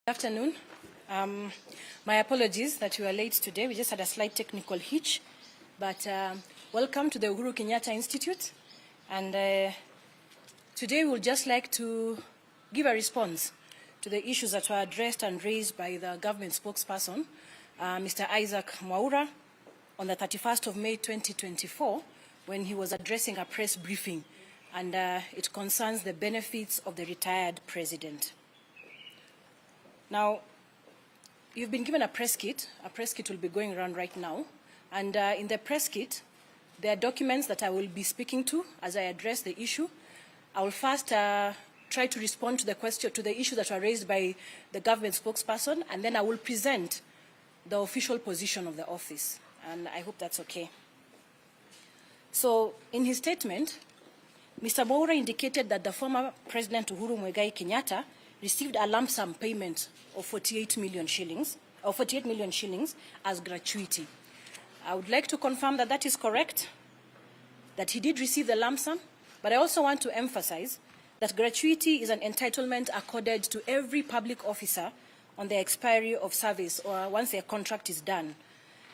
Good afternoon. My apologies that we were late today. We just had a slight technical hitch. But welcome to the Uhuru Kenyatta Institute. And today we would just like to give a response to the issues that were addressed and raised by the government spokesperson, Mr. Isaac Mwaura, on the 31st of May 2024, when he was addressing a press briefing. And it concerns the benefits of the retired president. Now, you've been given a press kit. A press kit will be going around right now. And in the press kit, there are documents that I will be speaking to as I address the issue. I will first try to respond to the issues that were raised by the government spokesperson, and then I will present the official position of the office. And I hope that's okay. So, in his statement, Mr. Mwaura indicated that the former President Uhuru Muigai Kenyatta received a lump sum payment of 48 million shillings as gratuity. I would like to confirm that that is correct, that he did receive the lump sum, but I also want to emphasize that gratuity is an entitlement accorded to every public officer on the expiry of service or once their contract is done.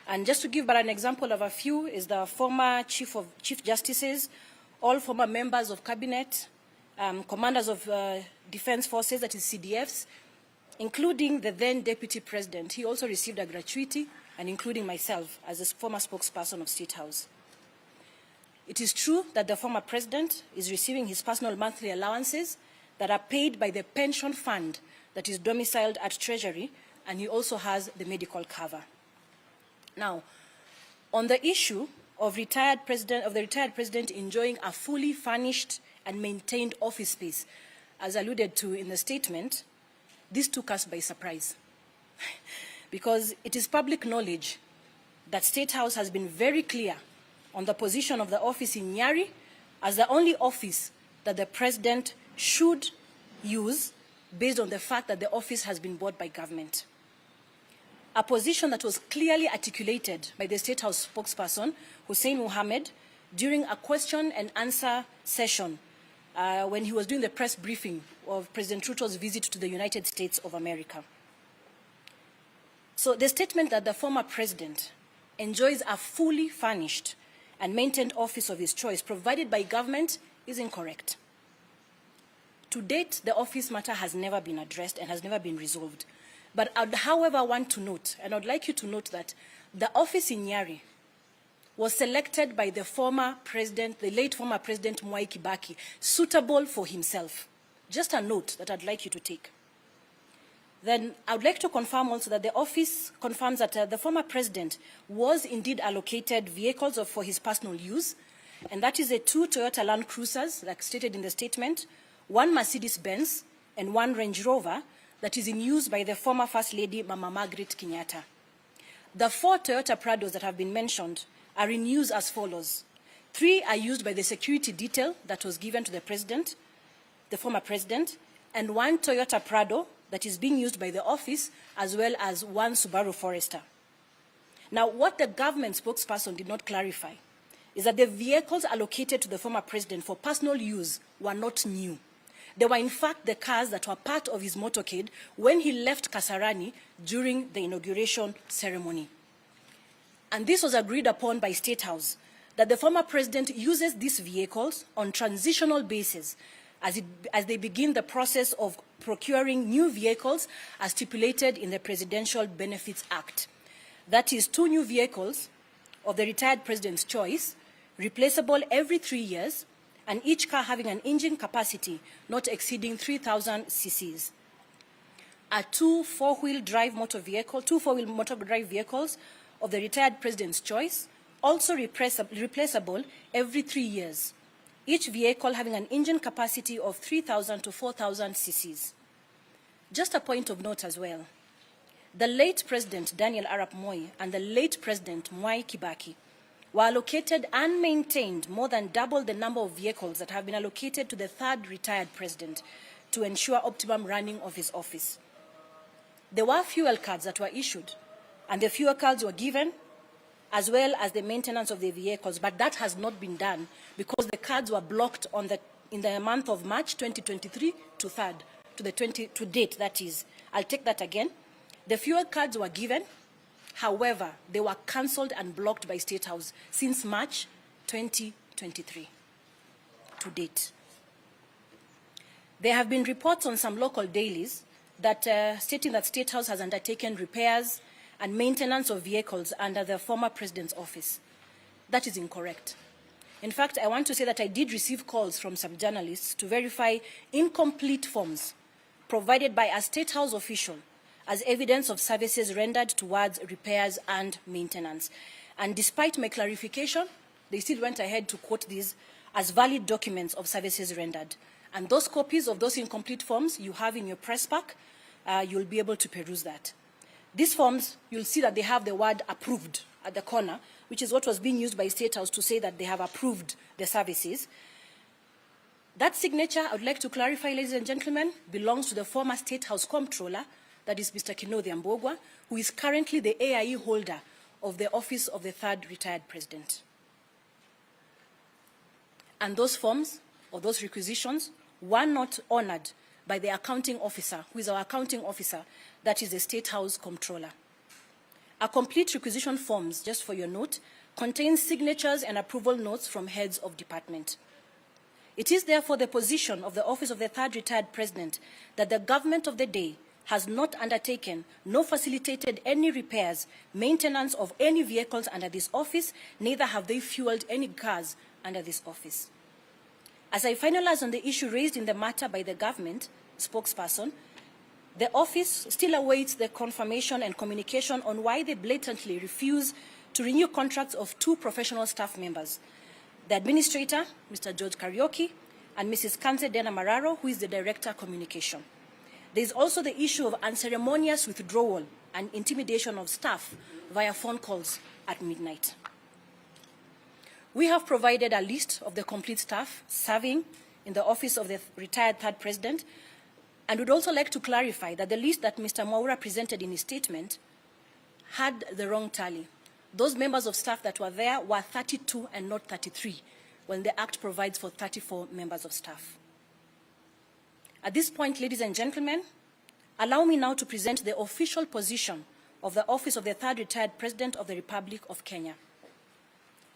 And just to give but an example of a few is the former Chief Justices, all former members of cabinet, commanders of defense forces, that is CDFs, including the then Deputy President. He also received a gratuity, and including myself as a former spokesperson of State House. It is true that the former President is receiving his personal monthly allowances that are paid by the pension fund that is domiciled at Treasury, and he also has the medical cover. Now, on the issue of the retired president enjoying a fully furnished and maintained office space, as alluded to in the statement, this took us by surprise. Because it is public knowledge that State House has been very clear on the position of the office in Nyeri as the only office that the president should use based on the fact that the office has been bought by government. A position that was clearly articulated by the State House spokesperson, Hussein Mohammed, during a question and answer session when he was doing the press briefing of President Ruto's visit to the United States of America. So the statement that the former president enjoys a fully furnished and maintained office of his choice provided by government is incorrect. To date, the office matter has never been addressed and has never been resolved. But I would, however, want to note, and I'd like you to note that the office in Nyeri was selected by the former president, the late former President Mwai Kibaki, suitable for himself. Just a note that I'd like you to take. Then I would like to confirm also that the office confirms that the former president was indeed allocated vehicles for his personal use, and that is 2 Toyota Land Cruisers, like stated in the statement, 1 Mercedes-Benz, and 1 Range Rover that is in use by the former First Lady, Mama Margaret Kenyatta. The 4 Toyota Prados that have been mentioned are in use as follows. 3 are used by the security detail that was given to the president, the former president, and 1 Toyota Prado that is being used by the office, as well as 1 Subaru Forester. Now, what the government spokesperson did not clarify is that the vehicles allocated to the former president for personal use were not new. They were in fact the cars that were part of his motorcade when he left Kasarani during the inauguration ceremony. And this was agreed upon by State House, that the former president uses these vehicles on transitional basis as they begin the process of procuring new vehicles as stipulated in the Presidential Benefits Act. That is 2 new vehicles of the retired president's choice, replaceable every 3 years, and each car having an engine capacity not exceeding 3,000 cc's. 2 four-wheel drive motor vehicles of the retired president's choice, also replaceable every 3 years, each vehicle having an engine capacity of 3,000 to 4,000 cc's. Just a point of note as well, the late President Daniel Arap Moi and the late President Mwai Kibaki were allocated and maintained more than double the number of vehicles that have been allocated to the 3rd retired president to ensure optimum running of his office. There were fuel cards that were issued, and the fuel cards were given, as well as the maintenance of the vehicles, but that has not been done because the cards were blocked in the month of March 2023 to 3rd. to date, that is, I'll take that again. The fuel cards were given. However, they were cancelled and blocked by State House since March 2023 to date. There have been reports on some local dailies that stating that State House has undertaken repairs and maintenance of vehicles under the former president's office. That is incorrect. In fact, I want to say that I did receive calls from some journalists to verify incomplete forms provided by a State House official as evidence of services rendered towards repairs and maintenance. And despite my clarification, they still went ahead to quote these as valid documents of services rendered. And those copies of those incomplete forms you have in your press pack, you'll be able to peruse that. These forms, you'll see that they have the word approved at the corner, which is what was being used by State House to say that they have approved the services. That signature, I would like to clarify, ladies and gentlemen, belongs to the former State House Comptroller, that is Mr. Kinodhi Ambogwa, who is currently the AIE holder of the office of the third retired president. And those forms, or those requisitions, were not honored by the accounting officer, who is our accounting officer, that is the State House Comptroller. A complete requisition forms, just for your note, contains signatures and approval notes from heads of department. It is therefore the position of the office of the third retired president that the government of the day has not undertaken nor facilitated any repairs, maintenance of any vehicles under this office, neither have they fueled any cars under this office. As I finalize on the issue raised in the matter by the government spokesperson, the office still awaits the confirmation and communication on why they blatantly refuse to renew contracts of 2 professional staff members, the administrator, Mr. George Karaoke, and Mrs. Kanze Dena Mararo, who is the Director Communication. There is also the issue of unceremonious withdrawal and intimidation of staff via phone calls at midnight. We have provided a list of the complete staff serving in the office of the retired third president, and would also like to clarify that the list that Mr. Mwaura presented in his statement had the wrong tally. Those members of staff that were there were 32 and not 33, when the Act provides for 34 members of staff. At this point, ladies and gentlemen, allow me now to present the official position of the office of the third retired president of the Republic of Kenya.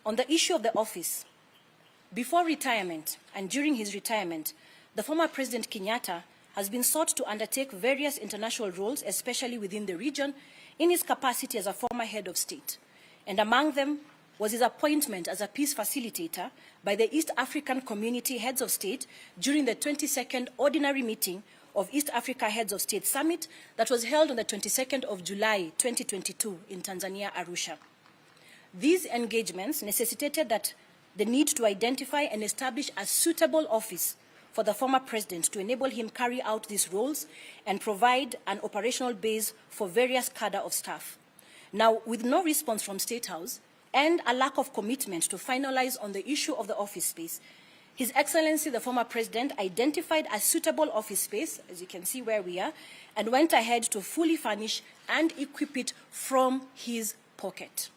On the issue of the office, before retirement and during his retirement, the former President Kenyatta has been sought to undertake various international roles, especially within the region, in his capacity as a former head of state. And among them was his appointment as a peace facilitator by the East African Community Heads of State during the 22nd Ordinary Meeting of East Africa Heads of State Summit that was held on the 22nd of July 2022 in Tanzania, Arusha. These engagements necessitated that the need to identify and establish a suitable office for the former president to enable him carry out these roles and provide an operational base for various cadre of staff. Now, with no response from State House and a lack of commitment to finalize on the issue of the office space, His Excellency, the former president, identified a suitable office space, as you can see where we are, and went ahead to fully furnish and equip it from his pocket.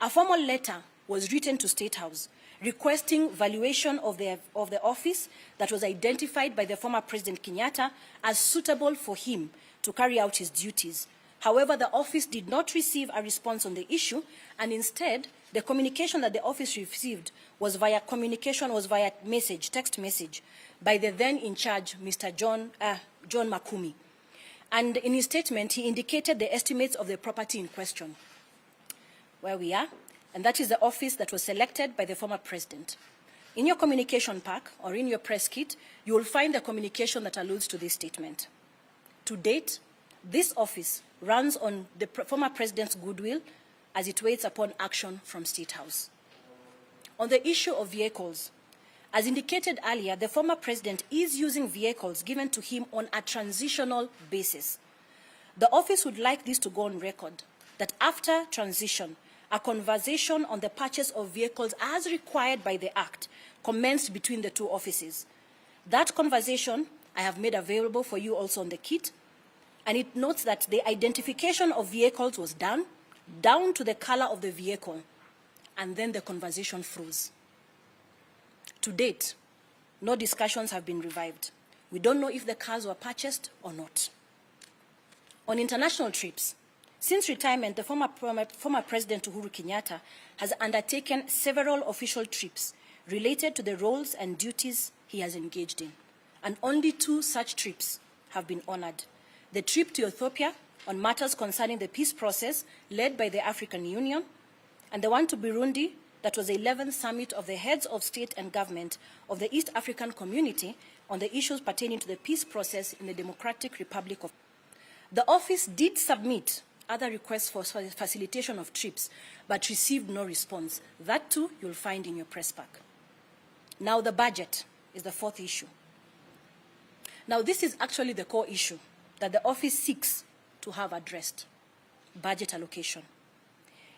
A formal letter was written to State House requesting valuation of the office that was identified by the former President Kenyatta as suitable for him to carry out his duties. However, the office did not receive a response on the issue, and instead, the communication that the office received was via text message, by the then in charge, Mr. John Makumi. And in his statement, he indicated the estimates of the property in question, where we are, and that is the office that was selected by the former president. In your communication pack or in your press kit, you will find the communication that alludes to this statement. To date, this office runs on the former president's goodwill as it waits upon action from State House. On the issue of vehicles, as indicated earlier, the former president is using vehicles given to him on a transitional basis. The office would like this to go on record, that after transition, a conversation on the purchase of vehicles as required by the Act commenced between the two offices. That conversation I have made available for you also on the kit, and it notes that the identification of vehicles was done, down to the color of the vehicle, and then the conversation froze. To date, no discussions have been revived. We don't know if the cars were purchased or not. On international trips, since retirement, the former President Uhuru Kenyatta has undertaken several official trips related to the roles and duties he has engaged in, and only 2 such trips have been honored. The trip to Ethiopia on matters concerning the peace process led by the African Union, and the one to Burundi that was the 11th summit of the heads of state and government of the East African Community on the issues pertaining to the peace process in the Democratic Republic of. The office did submit other requests for facilitation of trips, but received no response. That too you'll find in your press pack. Now the budget is the 4th issue. Now this is actually the core issue that the office seeks to have addressed: budget allocation.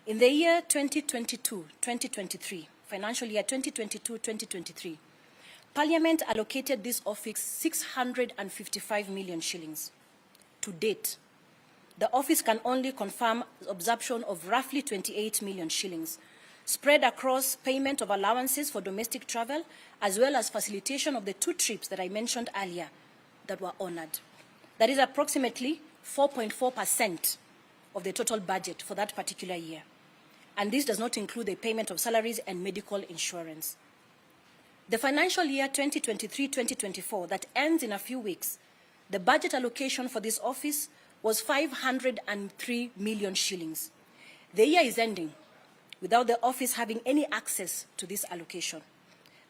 In the year 2022-2023, financial year 2022-2023, Parliament allocated this office 655 million shillings. To date, the office can only confirm absorption of roughly 28 million shillings, spread across payment of allowances for domestic travel, as well as facilitation of the 2 trips that I mentioned earlier that were honored. That is approximately 4.4% of the total budget for that particular year. And this does not include the payment of salaries and medical insurance. The financial year 2023-2024 that ends in a few weeks, the budget allocation for this office was 503 million shillings. The year is ending without the office having any access to this allocation.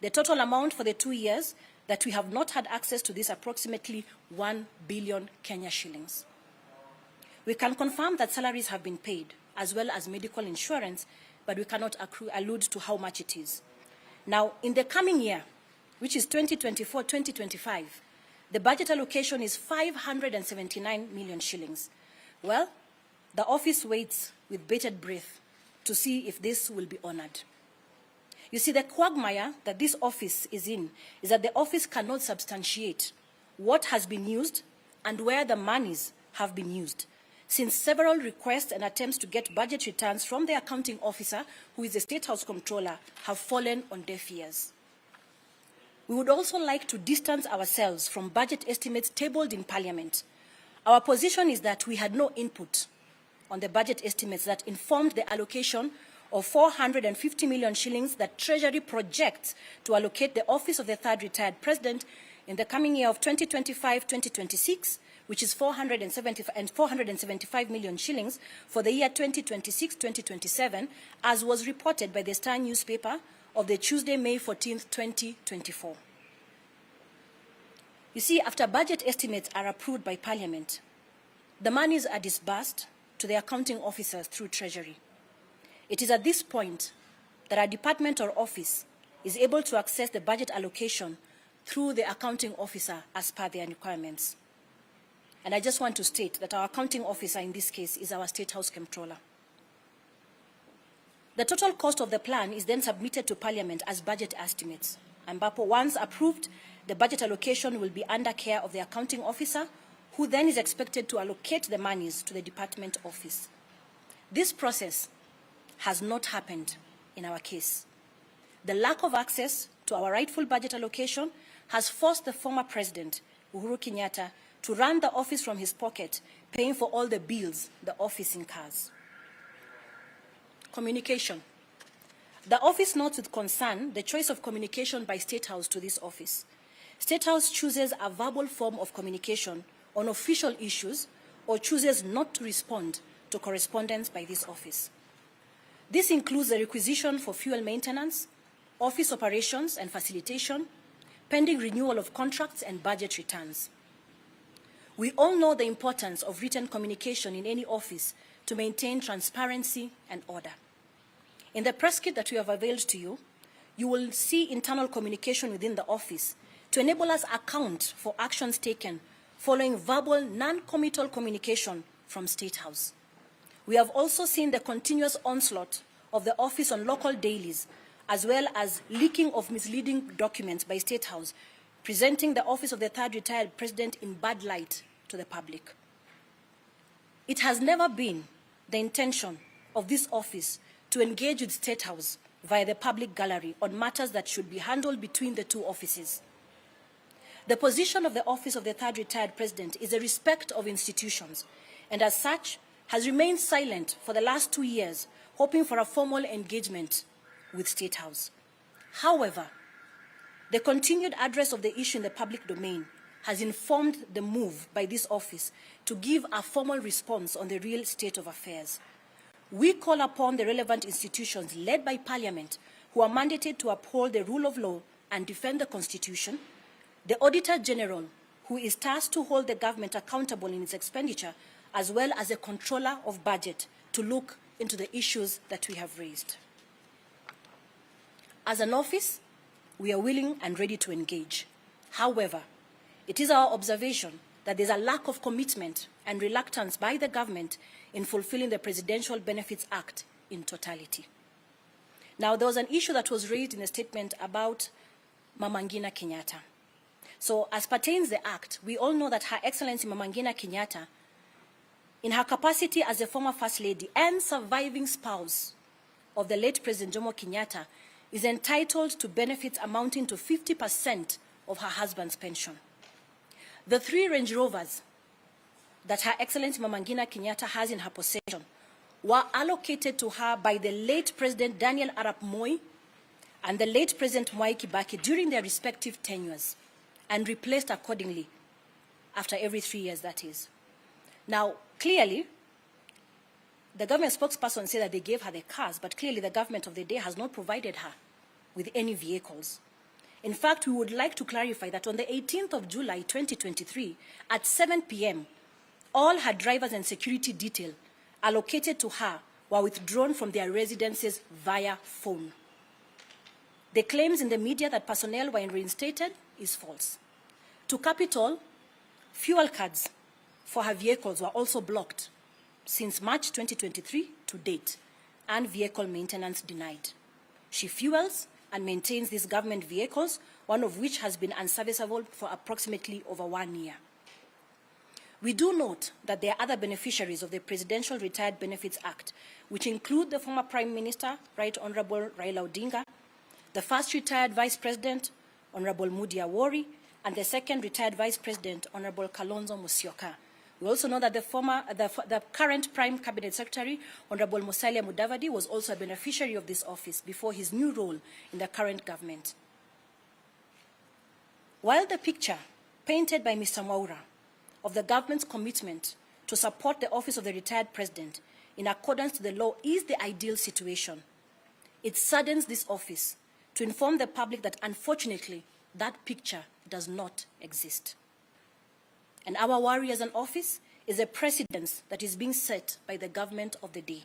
The total amount for the 2 years that we have not had access to this approximately 1 billion Kenya shillings. We can confirm that salaries have been paid, as well as medical insurance, but we cannot allude to how much it is. Now, in the coming year, which is 2024-2025, the budget allocation is 579 million shillings. Well, the office waits with bated breath to see if this will be honored. You see, the quagmire that this office is in is that the office cannot substantiate what has been used and where the monies have been used, since several requests and attempts to get budget returns from the accounting officer, who is the State House Comptroller, have fallen on deaf ears. We would also like to distance ourselves from budget estimates tabled in Parliament. Our position is that we had no input on the budget estimates that informed the allocation of 450 million shillings that Treasury projects to allocate the office of the 3rd retired president in the coming year of 2025-2026, which is 475 million shillings for the year 2026-2027, as was reported by the Star newspaper of the Tuesday, May 14, 2024. You see, after budget estimates are approved by Parliament, the monies are disbursed to the accounting officers through Treasury. It is at this point that our department or office is able to access the budget allocation through the accounting officer as per their requirements. And I just want to state that our accounting officer in this case is our State House Comptroller. The total cost of the plan is then submitted to Parliament as budget estimates. And once approved, the budget allocation will be under care of the accounting officer, who then is expected to allocate the monies to the department office. This process has not happened in our case. The lack of access to our rightful budget allocation has forced the former president, Uhuru Kenyatta, to run the office from his pocket, paying for all the bills the office incurs. Communication. The office notes with concern the choice of communication by State House to this office. State House chooses a verbal form of communication on official issues or chooses not to respond to correspondence by this office. This includes the requisition for fuel maintenance, office operations and facilitation, pending renewal of contracts and budget returns. We all know the importance of written communication in any office to maintain transparency and order. In the press kit that we have availed to you, you will see internal communication within the office to enable us account for actions taken following verbal non-committal communication from State House. We have also seen the continuous onslaught of the office on local dailies, as well as leaking of misleading documents by State House, presenting the office of the 3rd retired president in bad light to the public. It has never been the intention of this office to engage with State House via the public gallery on matters that should be handled between the two offices. The position of the office of the third retired president is a respect of institutions, and as such, has remained silent for the last 2 years, hoping for a formal engagement with State House. However, the continued address of the issue in the public domain has informed the move by this office to give a formal response on the real state of affairs. We call upon the relevant institutions led by Parliament, who are mandated to uphold the rule of law and defend the Constitution, the Auditor General, who is tasked to hold the government accountable in its expenditure, as well as a controller of budget, to look into the issues that we have raised. As an office, we are willing and ready to engage. However, it is our observation that there's a lack of commitment and reluctance by the government in fulfilling the Presidential Benefits Act in totality. Now, there was an issue that was raised in a statement about Mama Ngina Kenyatta. So, as pertains the Act, we all know that Her Excellency Mama Ngina Kenyatta, in her capacity as a former First Lady and surviving spouse of the late President Jomo Kenyatta, is entitled to benefits amounting to 50% of her husband's pension. The 3 Range Rovers that Her Excellency Mama Ngina Kenyatta has in her possession were allocated to her by the late President Daniel Arap Moi and the late President Mwai Kibaki during their respective tenures, and replaced accordingly after every 3 years, that is. Now, clearly, the government spokesperson said that they gave her the cars, but clearly the government of the day has not provided her with any vehicles. In fact, we would like to clarify that on the 18th of July 2023, at 7 p.m., all her drivers and security detail allocated to her were withdrawn from their residences via phone. The claims in the media that personnel were reinstated is false. To cap it all, fuel cards for her vehicles were also blocked since March 2023 to date, and vehicle maintenance denied. She fuels and maintains these government vehicles, one of which has been unserviceable for approximately over 1 year. We do note that there are other beneficiaries of the Presidential Retired Benefits Act, which include the former Prime Minister, Right Honorable Raila Odinga, the first retired Vice President, Honorable Mudi Awori, and the second retired Vice President, Honorable Kalonzo Musyoka. We also know that the current Prime Cabinet Secretary, Honorable Musalia Mudavadi, was also a beneficiary of this office before his new role in the current government. While the picture painted by Mr. Mwaura of the government's commitment to support the office of the retired president in accordance to the law is the ideal situation, it saddens this office to inform the public that unfortunately that picture does not exist. And our worry as an office is a precedent that is being set by the government of the day.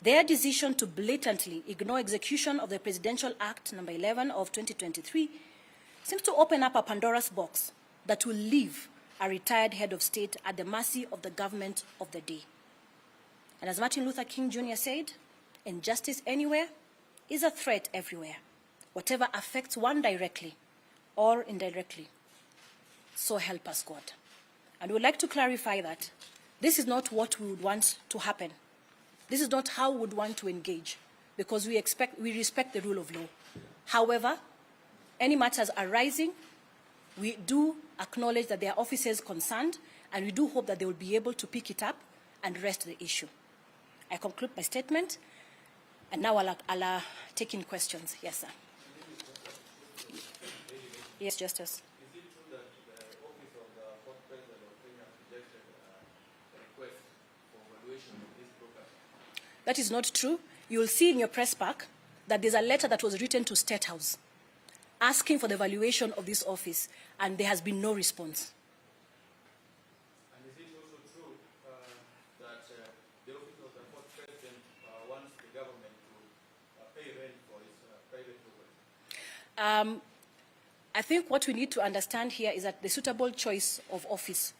Their decision to blatantly ignore execution of the Presidential Act No. 11 of 2023 seems to open up a Pandora's box that will leave a retired head of state at the mercy of the government of the day. And as Martin Luther King Jr. said, injustice anywhere is a threat everywhere, whatever affects one directly or indirectly. So help us God. And we would like to clarify that this is not what we would want to happen. This is not how we would want to engage, because we respect the rule of law. However, any matters arising, we do acknowledge that there are officers concerned, and we do hope that they will be able to pick it up and rest the issue. I conclude my statement, and now I'll take in questions. Yes, sir. Yes, Justice. That is not true. You will see in your press pack that there's a letter that was written to State House asking for the valuation of this office, and there has been no response. And is it also true that the office of the fourth president wants the government to pay rent for its private property? I think what we need to understand here is that the suitable choice of office,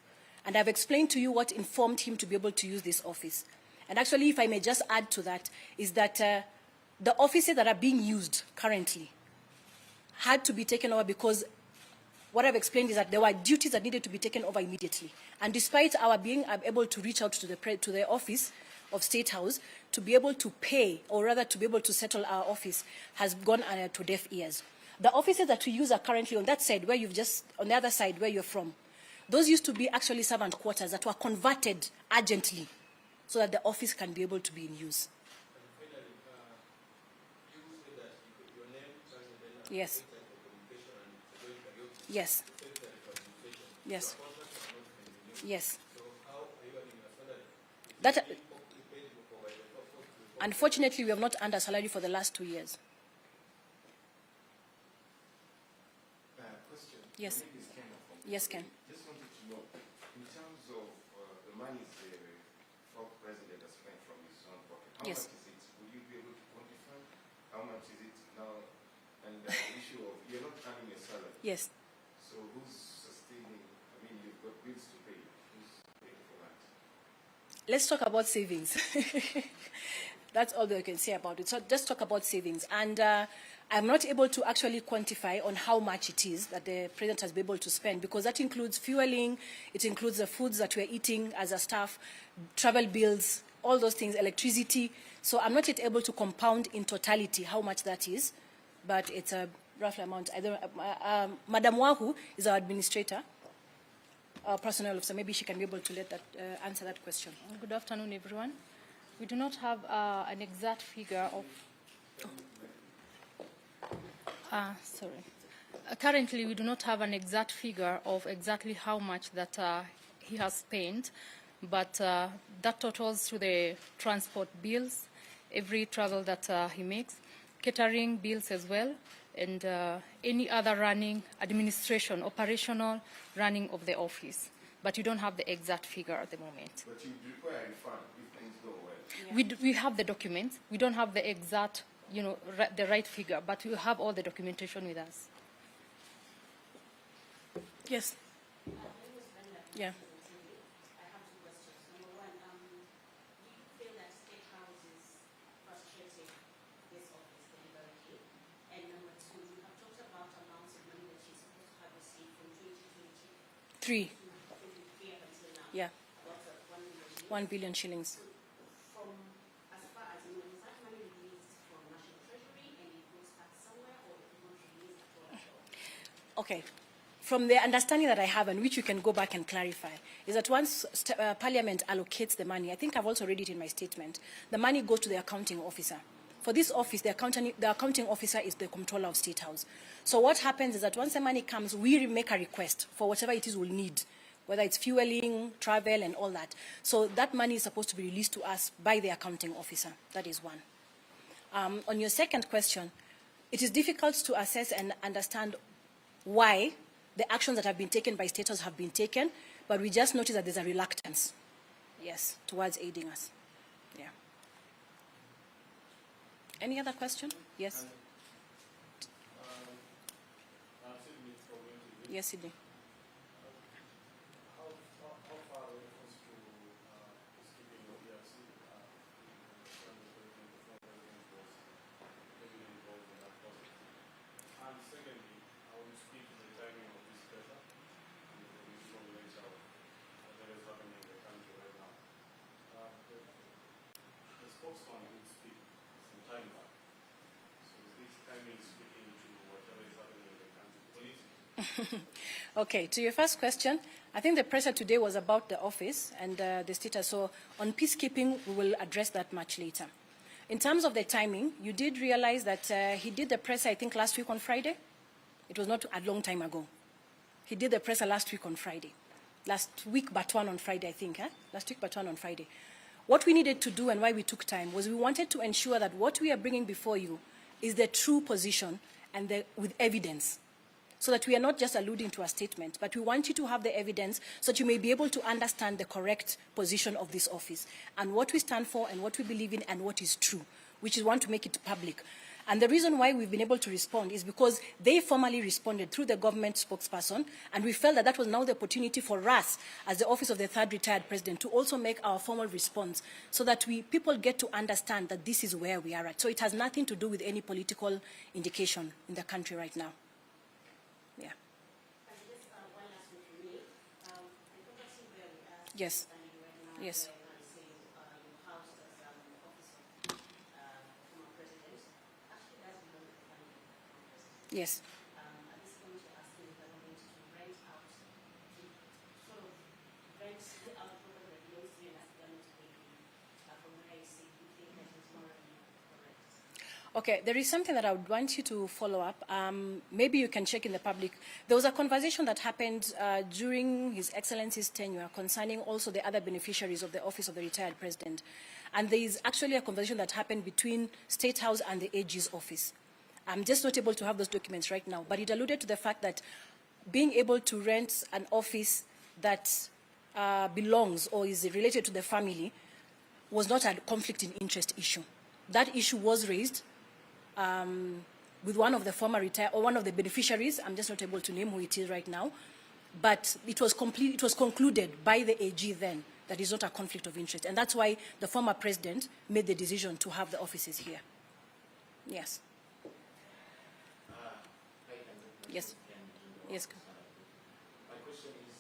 and I've explained to you what informed him to be able to use this office. And actually, if I may just add to that, is that the offices that are being used currently had to be taken over because what I've explained is that there were duties that needed to be taken over immediately. And despite our being able to reach out to the office of State House to be able to pay, or rather to be able to settle our office, has gone to deaf ears. The offices that we use are currently on that side where you've just, on the other side where you're from. Those used to be actually servant quarters that were converted urgently so that the office can be able to be in use. And finally, you said that your name, Kanze, Dena, Yes. and Yes. Yes. Your contracts are not renewed. Yes. So how are you earning your salary? That, You paid for by the corporate. unfortunately, we have not earned a salary for the last 2 years. Question. Yes. My name is Ken from Yes, Ken. Just wanted to know, in terms of the money the former president has spent from his own pocket, how Yes. much is it? Will you be able to quantify? How much is it now? And the issue of you're not earning a salary. Yes. So who's sustaining? I mean, you've got bills to pay. Who's paying for that? Let's talk about savings. That's all that I can say about it. So just talk about savings. And I'm not able to actually quantify on how much it is that the president has been able to spend, because that includes fueling, it includes the foods that we're eating as a staff, travel bills, all those things, electricity. So I'm not yet able to compound in totality how much that is, but it's a rough amount. I don't, Madam Wahu is our administrator, our personnel officer. Maybe she can be able to let that, answer that question. Good afternoon, everyone. We do not have an exact figure of. Currently, we do not have an exact figure of exactly how much that he has spent, but that totals to the transport bills, every travel that he makes, catering bills as well, and any other running, administration, operational running of the office. But you don't have the exact figure at the moment. But you require a refund if things go well. We have the documents. We don't have the exact, the right figure, but we have all the documentation with us. Yes. Yeah. I have two questions. Number one, do you feel that State House is frustrating this office deliberately? And number two, you have talked about amounts of money that she's supposed to have received from 2020 3. to 2023 up until now. Yeah. About 1 billion. 1 billion shillings. From as far as you know, is that money released from National Treasury and it goes back somewhere, or it was not released at all? Okay. From the understanding that I have, and which you can go back and clarify, is that once Parliament allocates the money, I think I've also read it in my statement, the money goes to the accounting officer. For this office, the accounting officer is the controller of State House. So what happens is that once the money comes, we make a request for whatever it is we'll need, whether it's fueling, travel, and all that. So that money is supposed to be released to us by the accounting officer. That is one. On your second question, it is difficult to assess and understand why the actions that have been taken by State House have been taken, but we just notice that there's a reluctance, yes, towards aiding us. Yeah. Any other question? Yes. Yes, Sydney. How far when it comes to peacekeeping or ERC, before the president was heavily involved in that process? And secondly, I want to speak to the timing of this pressure and the political nature that is happening in the country right now. The spokesman did speak some time back. So is this timing speaking to whatever is happening in the country politically? Okay, to your first question, I think the pressure today was about the office and the status. So on peacekeeping, we will address that much later. In terms of the timing, you did realize that he did the presser, I think, last week on Friday. It was not a long time ago. He did the presser last week on Friday. Last week, but one on Friday, I think. Last week, but one on Friday. What we needed to do and why we took time was we wanted to ensure that what we are bringing before you is the true position and with evidence, so that we are not just alluding to a statement, but we want you to have the evidence so that you may be able to understand the correct position of this office and what we stand for and what we believe in and what is true, which is want to make it public. And the reason why we've been able to respond is because they formally responded through the government spokesperson, and we felt that that was now the opportunity for us, as the Office of the Third Retired President, to also make our formal response so that people get to understand that this is where we are at. So it has nothing to do with any political indication in the country right now. Yeah. One last one from me. The property where we are Yes. standing right now, Yes. where your house as the office of former president, actually does belong to the family of the former president. Yes. At this point, you're asking the government to rent out, to sort of rent out property that belongs to you and ask the government to pay for you. From what I see, you think that is morally correct? Okay, there is something that I would want you to follow up. Maybe you can check in the public. There was a conversation that happened during His Excellency's tenure concerning also the other beneficiaries of the office of the retired president. And there is actually a conversation that happened between State House and the AG's office. I'm just not able to have those documents right now, but it alluded to the fact that being able to rent an office that belongs or is related to the family was not a conflict in interest issue. That issue was raised with one of the former retired or one of the beneficiaries. I'm just not able to name who it is right now, but it was concluded by the AG then that is not a conflict of interest, and that's why the former president made the decision to have the offices here. Yes. Yes. Yes. My question is,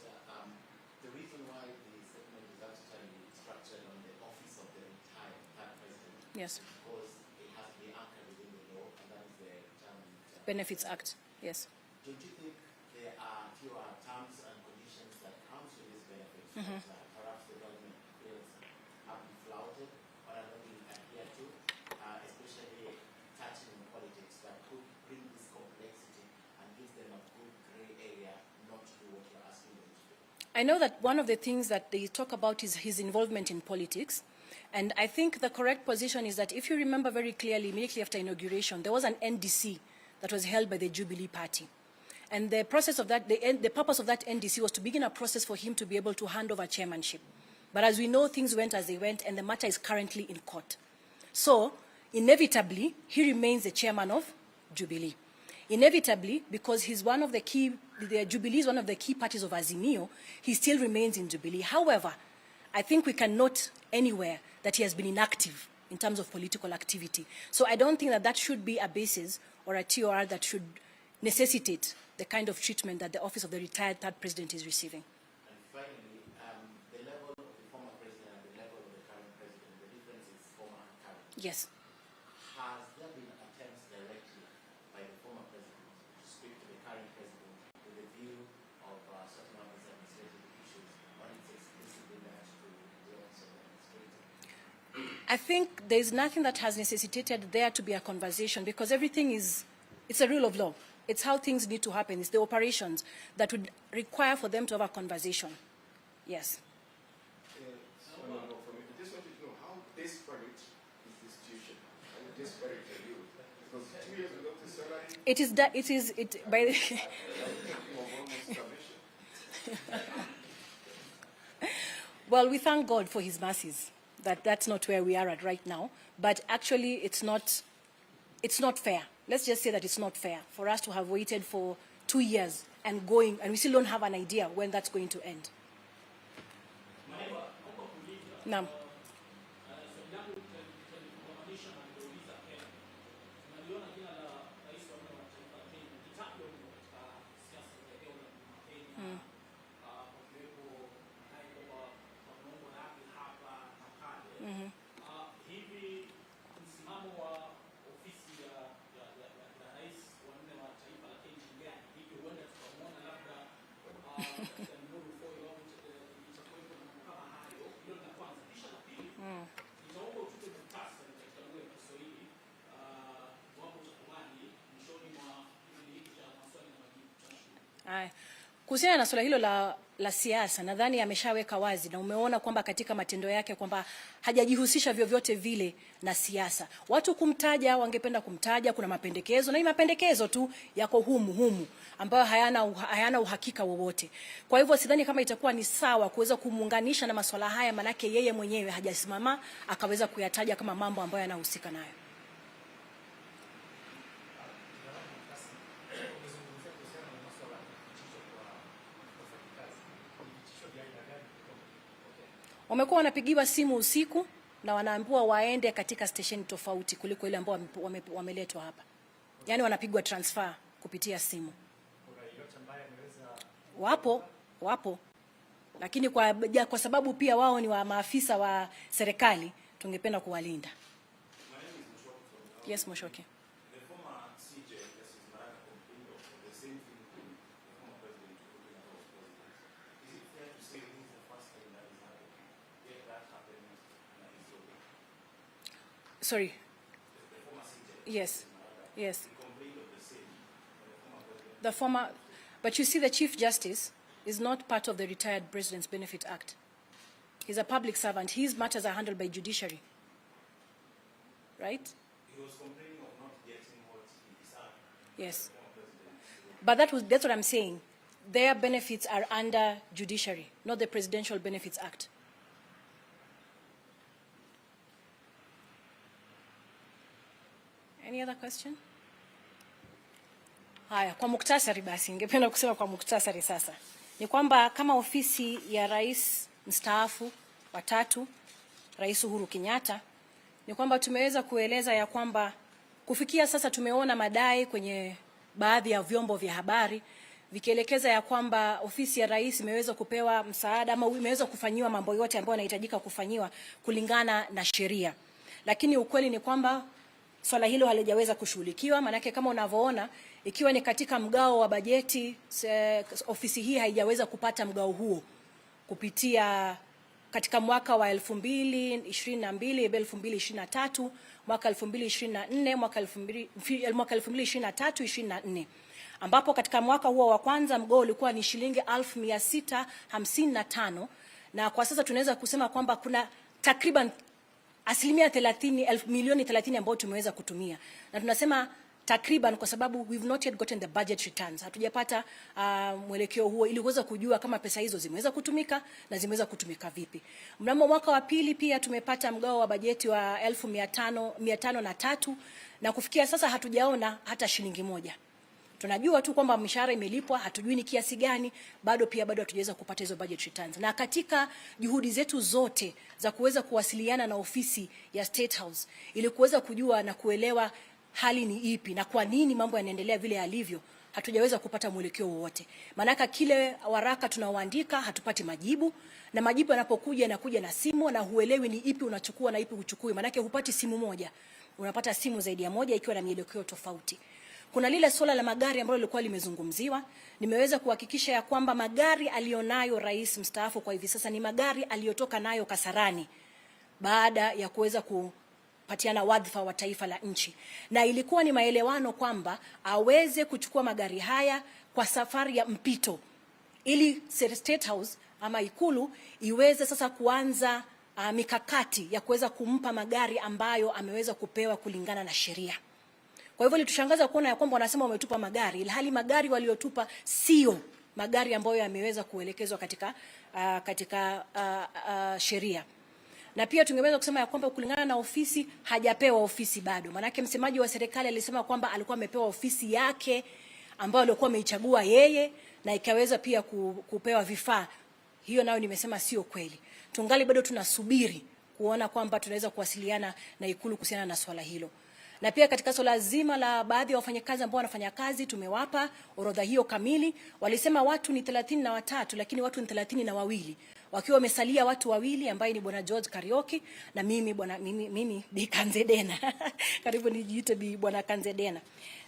the reason why the statement is actually structured on the office of the retired president. Yes. Because it has to be anchored within the law, and that is the Benefits Act. Yes. Don't you think there are fewer terms and conditions that comes with these benefits that perhaps the government feels have been flouted or are not being adhered to, especially touching on politics that could bring this complexity and give them a good grey area not to do what you're asking them to do? I know that one of the things that they talk about is his involvement in politics. And I think the correct position is that if you remember very clearly, immediately after inauguration, there was an NDC that was held by the Jubilee Party. And the process of that, the purpose of that NDC was to begin a process for him to be able to hand over chairmanship. But as we know, things went as they went, and the matter is currently in court. So, inevitably, he remains the chairman of Jubilee. Inevitably, because he's one of the key, the Jubilee is one of the key parties of Azimio, he still remains in Jubilee. However, I think we can note anywhere that he has been inactive in terms of political activity. So I don't think that that should be a basis or a TOR that should necessitate the kind of treatment that the office of the retired third president is receiving. And finally, the level of the former president and the level of the current president, the difference is former and current. Yes. Has there been attempts directly by the former president to speak to the current president with a view of sorting out these administrative issues, or it's exclusively left to the office of the administrator? I think there's nothing that has necessitated there to be a conversation, because everything is, it's a rule of law. It's how things need to happen. It's the operations that would require for them to have a conversation. Yes. I just wanted to know, how desperate is this institution? How desperate are you? Because 2 years without the salary, It is that, by the well, we thank God for his mercies. That's not where we are at right now. But actually, it's not fair. Let's just say that it's not fair for us to have waited for 2 years and going, and we still don't have an idea when that's going to end. Naam. Hivi msimamo wa ofisi ya rais wa nne wa taifa la Kenya ni gani? Hivi huenda tukamwona labda katika Nuru Foil au itakuwepo na kama hayo. Hilo la kwanza. Kisha la pili, nitaomba utupe muhtasari katika lugha ya Kiswahili wapo utakubali mwishoni mwa kipindi hiki cha maswali na majibu. Haya. Kuhusiana na suala hilo la siasa, nadhani ameshaweka wazi na umeona kwamba katika matendo yake kwamba hajajihusisha vyovyote vile na siasa. Watu kumtaja, wangependa kumtaja, kuna mapendekezo, na ni mapendekezo tu yako humu ambayo hayana uhakika wowote. Kwa hivyo sidhani kama itakuwa ni sawa kuweza kumuunganisha na masuala haya, manake yeye mwenyewe hajasimama akaweza kuyataja kama mambo ambayo yanahusika nayo. Wamekuwa wanapigiwa simu usiku na wanaambiwa waende katika stesheni tofauti kuliko ile ambao wameletwa hapa. Yaani wanapigwa transfer kupitia simu. Wapo. Lakini kwa sababu pia wao ni wa maafisa wa serikali, tungependa kuwalinda. Yes, Moshoki. The former CJ, Justice Maraka, Sorry. Yes. Yes. The former, but you see, the Chief Justice is not part of the Retired President's Benefit Act. He's a public servant. His matters are handled by judiciary. Right? He was complaining of not getting what he deserved. Yes. But that's what I'm saying. Their benefits are under judiciary, not the Presidential Benefits Act. Any other question? Haya, kwa muktasari basi, ningependa kusema kwa muktasari sasa. Ni kwamba kama ofisi ya rais mstaafu wa 3, Rais Uhuru Kenyatta, ni kwamba tumeweza kueleza ya kwamba kufikia sasa tumeona madai kwenye baadhi ya vyombo vya habari vikielekeza ya kwamba ofisi ya rais imeweza kupewa msaada ama imeweza kufanyiwa mambo yote ambayo yanahitajika kufanyiwa kulingana na sheria. Lakini ukweli ni kwamba swala hilo halijaweza kushughulikiwa, manake kama unavyoona ikiwa ni katika mgao wa bajeti, ofisi hii haijaweza kupata mgao huo kupitia katika mwaka wa 2022, 2023, mwaka 2024, mwaka 2023-24, ambapo katika mwaka huo wa kwanza mgao ulikuwa ni shilingi 1655, na kwa sasa tunaweza kusema kwamba kuna takriban asilimia 30, milioni 30 ambayo tumeweza kutumia. Na tunasema takriban kwa sababu we've not yet gotten the budget returns. Hatujapata mwelekeo huo ili kuweza kujua kama pesa hizo zimeweza kutumika na zimeweza kutumika vipi. Mnamo mwaka wa pili pia tumepata mgao wa bajeti wa 1503, na kufikia sasa hatujaona hata shilingi moja. Tunajua tu kwamba mishahara imelipwa, hatujui ni kiasi gani, bado hatujaweza kupata hizo budget returns. Na katika juhudi zetu zote za kuweza kuwasiliana na ofisi ya State House ili kuweza kujua na kuelewa hali ni ipi na kwa nini mambo yanaendelea vile yalivyo, hatujaweza kupata mwelekeo wowote. Maana kile waraka tunaoandika hatupati majibu, na majibu yanapokuja yanakuja na simu na huelewi ni ipi unachukua na ipi huchukui. Maana hupati simu moja, unapata simu zaidi ya moja ikiwa na mielekeo tofauti. Kuna lile swala la magari ambalo lilikuwa limezungumziwa. Nimeweza kuhakikisha ya kwamba magari alionayo rais mstaafu kwa hivi sasa ni magari aliyotoka nayo Kasarani baada ya kuweza kupatiana wadhifa wa taifa la nchi, na ilikuwa ni maelewano kwamba aweze kuchukua magari haya kwa safari ya mpito ili State House ama Ikulu iweze sasa kuanza mikakati ya kuweza kumpa magari ambayo ameweza kupewa kulingana na sheria. Kwa hivyo litushangaza kuona ya kwamba wanasema wametupa magari, ilhali magari waliotupa sio magari ambayo yameweza kuelekezwa katika sheria. Na pia tungeweza kusema ya kwamba kulingana na ofisi hajapewa ofisi bado. Manake msemaji wa serikali alisema kwamba alikuwa amepewa ofisi yake ambayo alikuwa ameichagua yeye na ikaweza pia kupewa vifaa. Hiyo nayo nimesema sio kweli. Tungali bado tunasubiri kuona kwamba tunaweza kuwasiliana na Ikulu kuhusiana na swala hilo. Na pia katika swala zima la baadhi ya wafanyakazi ambao wanafanya kazi, tumewapa orodha hiyo kamili. Walisema watu ni 33 lakini watu ni 32, wakiwa wamesalia watu wawili ambaye ni bwana George Karioki na mimi Bi Kanze Dena. Karibu nijiite Bi bwana Kanze Dena.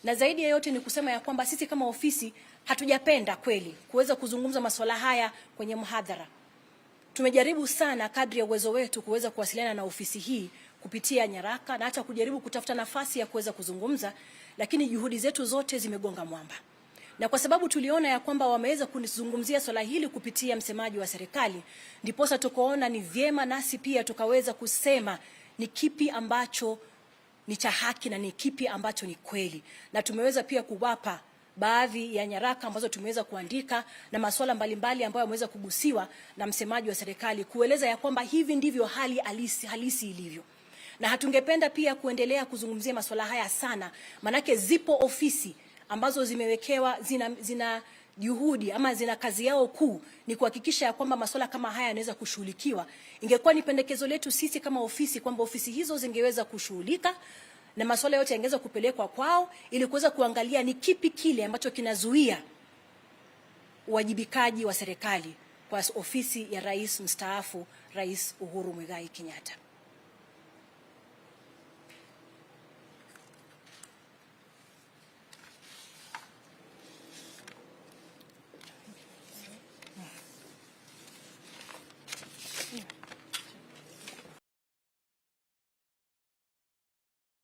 Na zaidi ya yote ni kusema ya kwamba sisi kama ofisi hatujapenda kweli kuweza kuzungumza masuala haya kwenye mhadhara. Tumejaribu sana kadri ya uwezo wetu kuweza kuwasiliana na ofisi hii kupitia nyaraka na hata kujaribu kutafuta nafasi ya kuweza kuzungumza, lakini juhudi zetu zote zimegonga mwamba. Na kwa sababu tuliona ya kwamba wameweza kunizungumzia swala hili kupitia msemaji wa serikali, ndiposa tukoona ni vyema nasi pia tukaweza kusema ni kipi ambacho ni cha haki na ni kipi ambacho ni kweli. Na tumeweza pia kuwapa baadhi ya nyaraka ambazo tumeweza kuandika na masuala mbalimbali ambayo yameweza kugusiwa na msemaji wa serikali, kueleza ya kwamba hivi ndivyo hali halisi ilivyo. Na hatungependa pia kuendelea kuzungumzia masuala haya sana, manake zipo ofisi ambazo zimewekewa zina juhudi ama zina kazi yao kuu ni kuhakikisha ya kwamba masuala kama haya yanaweza kushughulikiwa. Ingekuwa ni pendekezo letu sisi kama ofisi kwamba ofisi hizo zingeweza kushughulika na masuala yote yangeweza kupelekwa kwao ili kuweza kuangalia ni kipi kile ambacho kinazuia uwajibikaji wa serikali kwa ofisi ya rais mstaafu, Rais Uhuru Muigai Kenyatta.